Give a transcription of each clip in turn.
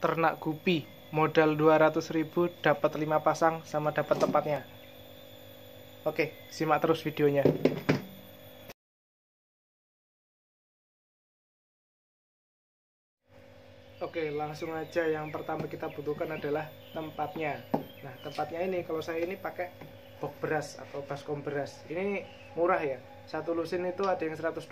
ternak gupi, modal 200.000 dapat 5 pasang sama dapat tempatnya. Oke, simak terus videonya. Oke, langsung aja. Yang pertama kita butuhkan adalah tempatnya. Nah, tempatnya ini kalau saya ini pakai box beras atau baskom beras. Ini murah ya. Satu lusin itu ada yang 120.000,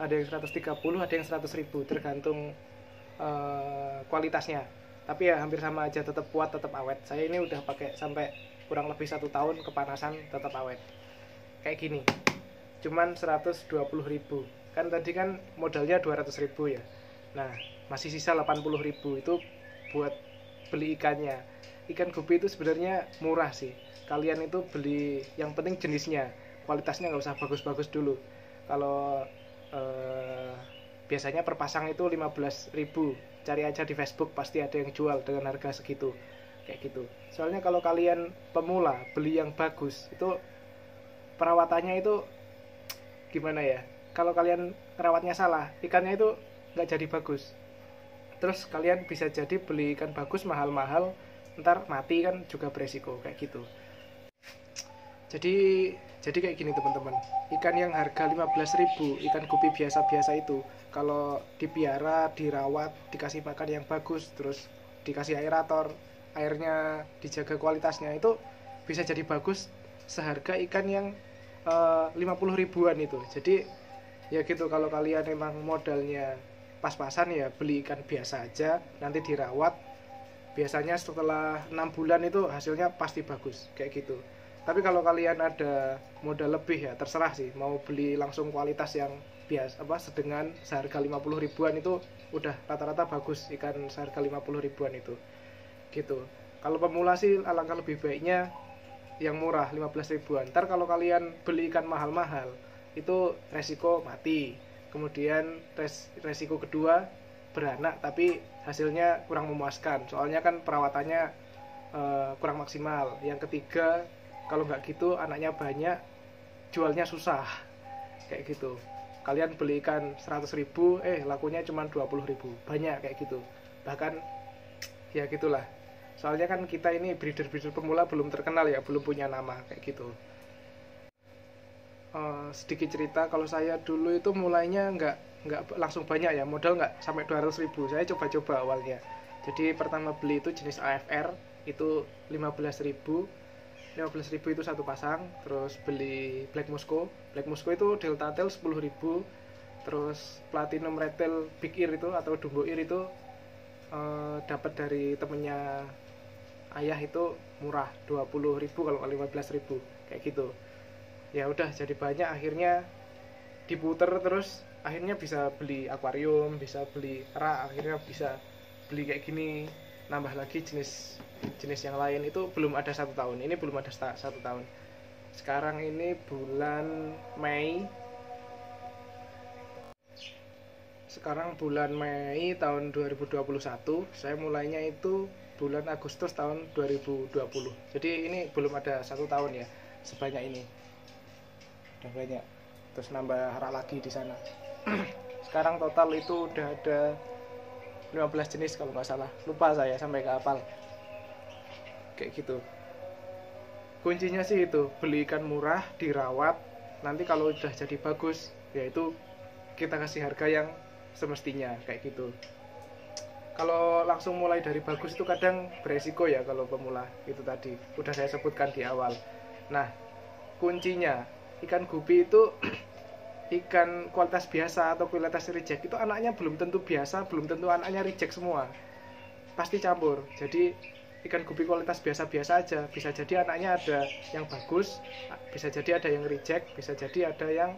ada yang 130, ada yang 100.000, tergantung kualitasnya. Tapi ya hampir sama aja, tetap kuat, tetap awet. Saya ini udah pakai sampai kurang lebih 1 tahun, kepanasan tetap awet. Kayak gini. Cuman 120.000. Kan tadi kan modalnya 200.000 ya. Nah, masih sisa 80.000 itu buat beli ikannya. Ikan gupi itu sebenarnya murah sih. Kalian itu beli yang penting jenisnya, kualitasnya nggak usah bagus-bagus dulu. Kalau biasanya per pasang itu 15.000. Cari aja di Facebook, pasti ada yang jual dengan harga segitu. Kayak gitu. Soalnya kalau kalian pemula beli yang bagus, itu perawatannya itu gimana ya? Kalau kalian rawatnya salah, ikannya itu nggak jadi bagus. Terus kalian bisa jadi beli ikan bagus mahal-mahal, ntar mati kan juga beresiko kayak gitu. Jadi kayak gini teman-teman. Ikan yang harga 15.000, ikan gupi biasa-biasa itu, kalau dipiara, dirawat, dikasih makan yang bagus, terus dikasih aerator, airnya dijaga kualitasnya, itu bisa jadi bagus seharga ikan yang 50.000-an itu. Jadi ya gitu, kalau kalian emang modalnya pas-pasan ya beli ikan biasa aja, nanti dirawat. Biasanya setelah 6 bulan itu hasilnya pasti bagus kayak gitu. Tapi kalau kalian ada modal lebih ya terserah sih, mau beli langsung kualitas yang biasa sedengan seharga 50.000-an itu udah rata-rata bagus ikan seharga 50.000-an itu. Gitu. Kalau pemula sih alangkah lebih baiknya yang murah 15.000-an. Ntar kalau kalian beli ikan mahal-mahal itu resiko mati. Kemudian resiko kedua beranak tapi hasilnya kurang memuaskan, soalnya kan perawatannya kurang maksimal. Yang ketiga, kalau nggak gitu anaknya banyak, jualnya susah kayak gitu. Kalian beli ikan 100.000, lakunya cuma 20.000, banyak kayak gitu. Bahkan ya gitulah, soalnya kan kita ini breeder pemula belum terkenal ya, belum punya nama kayak gitu. Sedikit cerita, kalau saya dulu itu mulainya nggak langsung banyak ya, modal nggak sampai 200.000. Saya coba-coba awalnya. Jadi pertama beli itu jenis AFR itu 15.000 itu satu pasang. Terus beli Black Musco itu Delta Tail 10.000. Terus Platinum Red Tail Big Ear itu atau Dumbo Ear itu dapat dari temennya ayah, itu murah 20.000 kalau 15.000 kayak gitu. Ya udah jadi banyak, akhirnya diputer terus, akhirnya bisa beli akuarium, bisa beli rak, akhirnya bisa beli kayak gini, nambah lagi jenis yang lain. Itu belum ada 1 tahun, ini belum ada 1 tahun. Sekarang ini bulan Mei, tahun 2021. Saya mulainya itu bulan Agustus tahun 2020. Jadi ini belum ada 1 tahun ya, sebanyak ini. Udah banyak. Terus nambah rak lagi di sana. Sekarang total itu udah ada 15 jenis kalau nggak salah. Lupa saya sampai ke hafal. Kayak gitu. Kuncinya sih itu, beli ikan murah, dirawat. Nanti kalau udah jadi bagus, yaitu kita kasih harga yang semestinya kayak gitu. Kalau langsung mulai dari bagus itu kadang beresiko ya kalau pemula. Itu tadi udah saya sebutkan di awal. Nah, kuncinya ikan gupi itu ikan kualitas biasa atau kualitas reject itu anaknya belum tentu biasa, belum tentu anaknya reject semua, pasti campur. Jadi ikan gupi kualitas biasa-biasa aja, bisa jadi anaknya ada yang bagus, bisa jadi ada yang reject, bisa jadi ada yang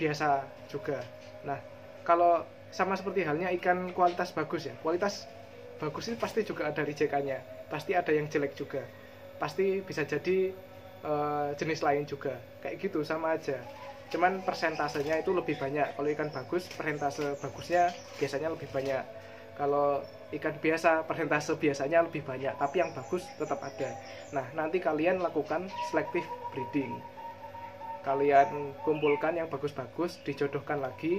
biasa juga. Nah, kalau sama seperti halnya ikan kualitas bagus ya, kualitas bagus itu pasti juga ada rejectannya, pasti ada yang jelek juga, pasti bisa jadi jenis lain juga kayak gitu, sama aja, cuman persentasenya itu lebih banyak. Kalau ikan bagus, persentase bagusnya biasanya lebih banyak. Kalau ikan biasa, persentase biasanya lebih banyak, tapi yang bagus tetap ada. Nah, nanti kalian lakukan selective breeding, kalian kumpulkan yang bagus-bagus, dijodohkan lagi,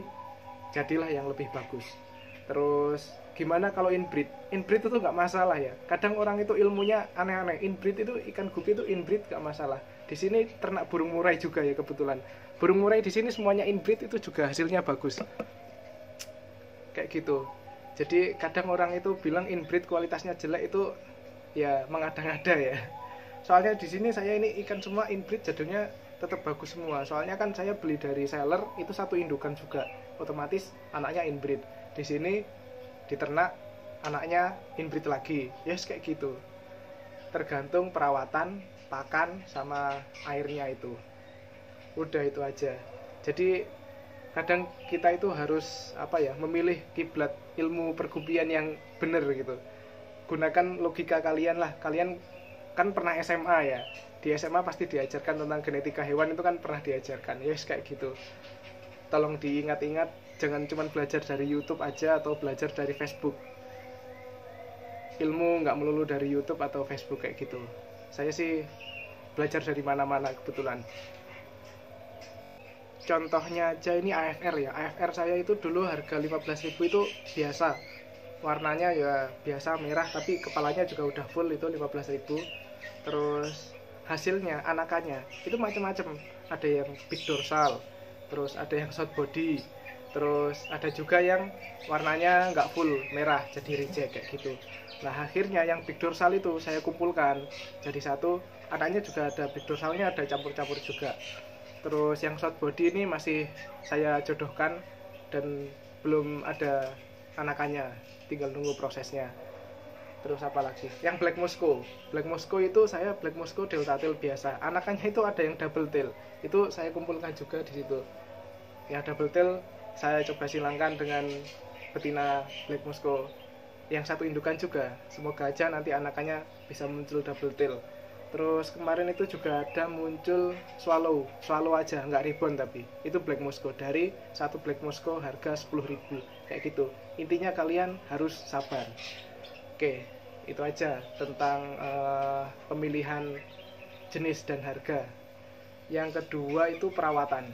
jadilah yang lebih bagus. Terus gimana kalau inbreed? Inbreed itu nggak masalah ya. Kadang orang itu ilmunya aneh-aneh. Inbreed itu ikan gupi itu inbreed nggak masalah. Di sini ternak burung murai juga ya kebetulan. Burung murai di sini semuanya inbreed itu juga hasilnya bagus. Kayak gitu. Jadi kadang orang itu bilang inbreed kualitasnya jelek itu ya mengada-ngada ya. Soalnya di sini saya ini ikan semua inbreed jadinya tetap bagus semua. Soalnya kan saya beli dari seller itu satu indukan juga. Otomatis anaknya inbreed. Di sini diternak anaknya inbreed lagi. Yes kayak gitu. Tergantung perawatan, pakan sama airnya itu. Udah itu aja. Jadi kadang kita itu harus memilih kiblat ilmu pergupian yang benar gitu. Gunakan logika kalian lah. Kalian kan pernah SMA ya. Di SMA pasti diajarkan tentang genetika hewan, itu kan pernah diajarkan. Yes kayak gitu. Tolong diingat-ingat, jangan cuma belajar dari YouTube aja atau belajar dari Facebook. Ilmu nggak melulu dari YouTube atau Facebook kayak gitu. Saya sih belajar dari mana-mana kebetulan. Contohnya aja ini AFR ya. AFR saya itu dulu harga 15.000 itu biasa. Warnanya ya biasa merah, tapi kepalanya juga udah full, itu 15.000. Terus hasilnya anakannya itu macam-macam. Ada yang big dorsal, terus ada yang short body, terus ada juga yang warnanya nggak full merah jadi reject kayak gitu. Nah akhirnya yang big dorsal itu saya kumpulkan jadi satu. Anaknya juga ada big dorsalnya, ada campur-campur juga. Terus yang short body ini masih saya jodohkan dan belum ada anakannya, tinggal nunggu prosesnya. Terus apa lagi? Yang Black Moscow. Black Moscow itu saya Black Moscow delta tail biasa. Anakannya itu ada yang double tail. Itu saya kumpulkan juga di situ. Yang double tail saya coba silangkan dengan betina Black Moscow. Yang satu indukan juga. Semoga aja nanti anakannya bisa muncul double tail. Terus kemarin itu juga ada muncul swallow aja, nggak ribbon tapi itu Black Moscow. Dari satu Black Moscow harga 10.000 kayak gitu. Intinya kalian harus sabar. Oke, itu aja tentang pemilihan jenis dan harga. Yang kedua itu perawatan.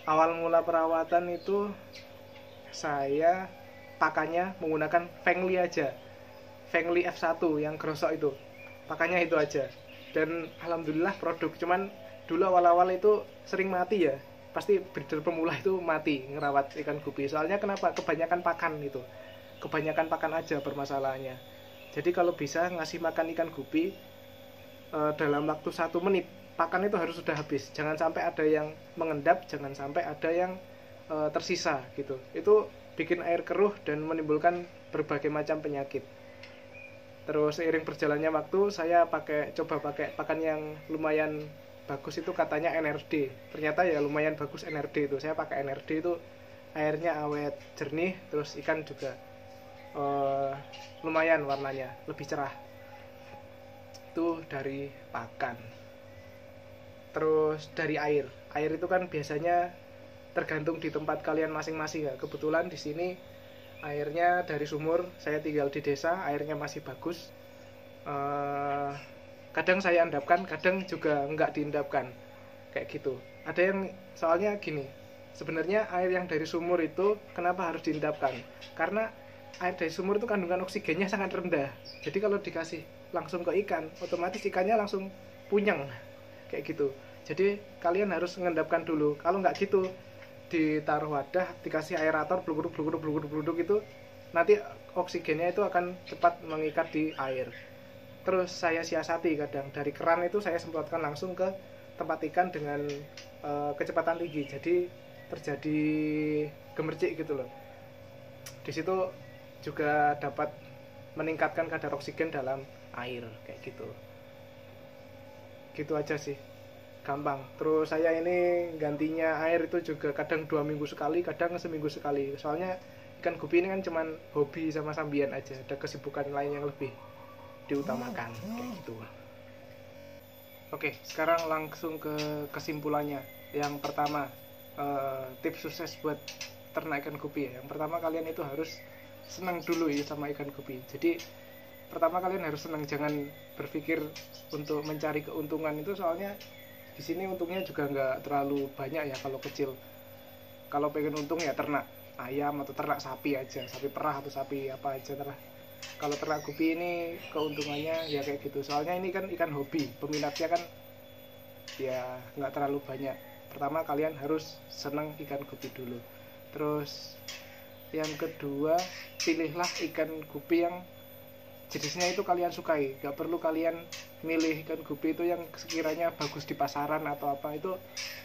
Awal mula perawatan itu saya pakannya menggunakan Fengli aja, Fengli F1 yang gerosok itu. Pakannya itu aja dan alhamdulillah produk. Cuman dulu awal-awal itu sering mati ya, pasti breeder pemula itu mati ngerawat ikan gupi. Soalnya kenapa? Kebanyakan pakan itu, kebanyakan pakan aja permasalahannya. Jadi kalau bisa ngasih makan ikan gupi dalam waktu 1 menit, pakan itu harus sudah habis. Jangan sampai ada yang mengendap, jangan sampai ada yang tersisa gitu. Itu bikin air keruh dan menimbulkan berbagai macam penyakit. Terus seiring berjalannya waktu saya coba pakai pakan yang lumayan bagus itu katanya NRD. Ternyata ya lumayan bagus NRD itu. Saya pakai NRD itu airnya awet, jernih, terus ikan juga lumayan warnanya, lebih cerah. Itu dari pakan. Terus dari air. Air itu kan biasanya tergantung di tempat kalian masing-masing ya. Kebetulan di sini airnya dari sumur, saya tinggal di desa, airnya masih bagus. Kadang saya endapkan, kadang juga enggak diendapkan kayak gitu. Ada yang soalnya gini, sebenarnya air yang dari sumur itu kenapa harus diendapkan? Karena air dari sumur itu kandungan oksigennya sangat rendah. Jadi kalau dikasih langsung ke ikan, otomatis ikannya langsung punyeng kayak gitu. Jadi kalian harus mengendapkan dulu. Kalau nggak gitu, ditaruh wadah, dikasih aerator, bluduk itu, nanti oksigennya itu akan cepat mengikat di air. Terus saya siasati kadang dari keran itu saya semprotkan langsung ke tempat ikan dengan kecepatan tinggi, jadi terjadi gemercik gitu loh. Di situ juga dapat meningkatkan kadar oksigen dalam air kayak gitu. Gitu aja sih, gampang. Terus saya ini gantinya air itu juga kadang 2 minggu sekali, kadang seminggu sekali. Soalnya ikan gupi ini kan cuman hobi sama sambian aja, ada kesibukan lain yang lebih diutamakan kayak gitu. Oke, sekarang langsung ke kesimpulannya. Yang pertama, tips sukses buat ternak ikan gupi ya. Yang pertama, kalian itu harus senang dulu ya sama ikan gupi. Jadi pertama kalian harus senang, jangan berpikir untuk mencari keuntungan itu, soalnya di sini untungnya juga nggak terlalu banyak ya kalau kecil. Kalau pengen untung ya ternak. ayam atau ternak sapi aja, sapi perah atau sapi apa aja terah. Kalau ternak gupi ini keuntungannya ya kayak gitu, soalnya ini kan ikan hobi, peminatnya kan ya nggak terlalu banyak. Pertama kalian harus seneng ikan gupi dulu, terus yang kedua pilihlah ikan gupi yang jenisnya itu kalian sukai. Gak perlu kalian milih ikan gupi itu yang sekiranya bagus di pasaran atau apa, itu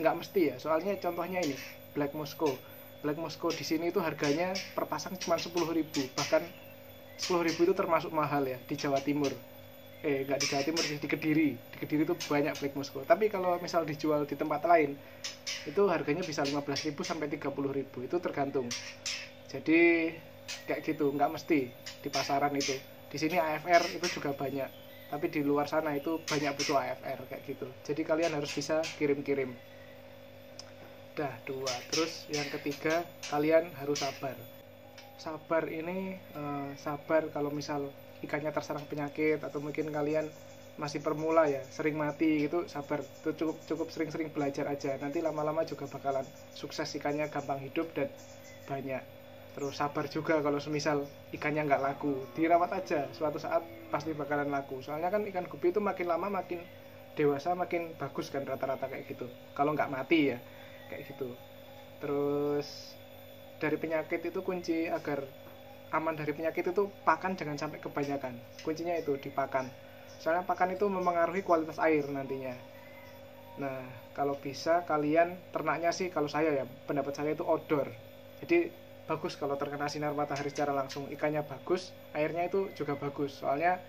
nggak mesti ya. Soalnya contohnya ini Black Moscow di sini itu harganya per pasang cuma 10.000, bahkan 10.000 itu termasuk mahal ya di Jawa Timur. Nggak di Jawa Timur sih, di Kediri itu banyak Black Moscow. Tapi kalau misal dijual di tempat lain itu harganya bisa 15.000 sampai 30.000, itu tergantung. Jadi kayak gitu, nggak mesti di pasaran itu. Di sini AFR itu juga banyak, tapi di luar sana itu banyak butuh AFR kayak gitu. Jadi kalian harus bisa kirim-kirim. Dah dua. Terus yang ketiga, kalian harus sabar. Sabar ini sabar kalau misal ikannya terserang penyakit, atau mungkin kalian masih permula ya, sering mati gitu, sabar. Itu cukup sering-sering belajar aja. Nanti lama-lama juga bakalan sukses, ikannya gampang hidup dan banyak. Terus sabar juga kalau semisal ikannya nggak laku, dirawat aja, suatu saat pasti bakalan laku. Soalnya kan ikan gupi itu makin lama makin dewasa makin bagus kan, rata-rata kayak gitu, kalau nggak mati ya kayak gitu. Terus dari penyakit itu, kunci agar aman dari penyakit itu pakan jangan sampai kebanyakan. Kuncinya itu di pakan, soalnya pakan itu mempengaruhi kualitas air nantinya. Nah kalau bisa kalian ternaknya sih, kalau saya ya, pendapat saya itu outdoor. Jadi bagus kalau terkena sinar matahari secara langsung, ikannya bagus, airnya itu juga bagus. Soalnya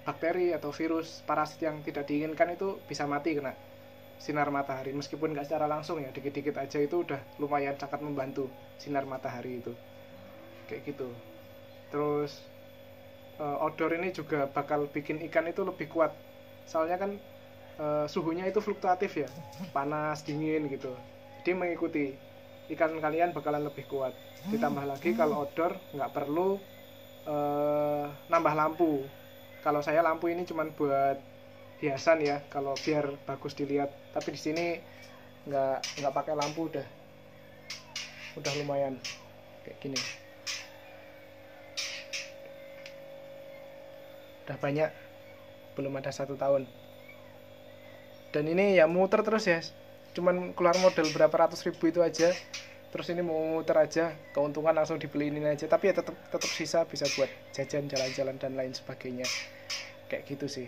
bakteri atau virus, parasit yang tidak diinginkan itu bisa mati kena sinar matahari. Meskipun nggak secara langsung ya, dikit-dikit aja itu udah lumayan sangat membantu sinar matahari itu kayak gitu. Terus outdoor ini juga bakal bikin ikan itu lebih kuat. Soalnya kan suhunya itu fluktuatif ya, panas dingin gitu. Jadi mengikuti, ikan kalian bakalan lebih kuat. Ditambah lagi kalau outdoor nggak perlu nambah lampu. Kalau saya lampu ini cuma buat hiasan ya, kalau biar bagus dilihat. Tapi di sini nggak pakai lampu, udah lumayan kayak gini. Udah banyak, belum ada 1 tahun. Dan ini ya muter terus ya, cuman keluar modal berapa ratus ribu itu aja, terus ini mau muter aja, keuntungan langsung dibeliin aja. Tapi ya tetap sisa bisa buat jajan, jalan-jalan dan lain sebagainya kayak gitu sih.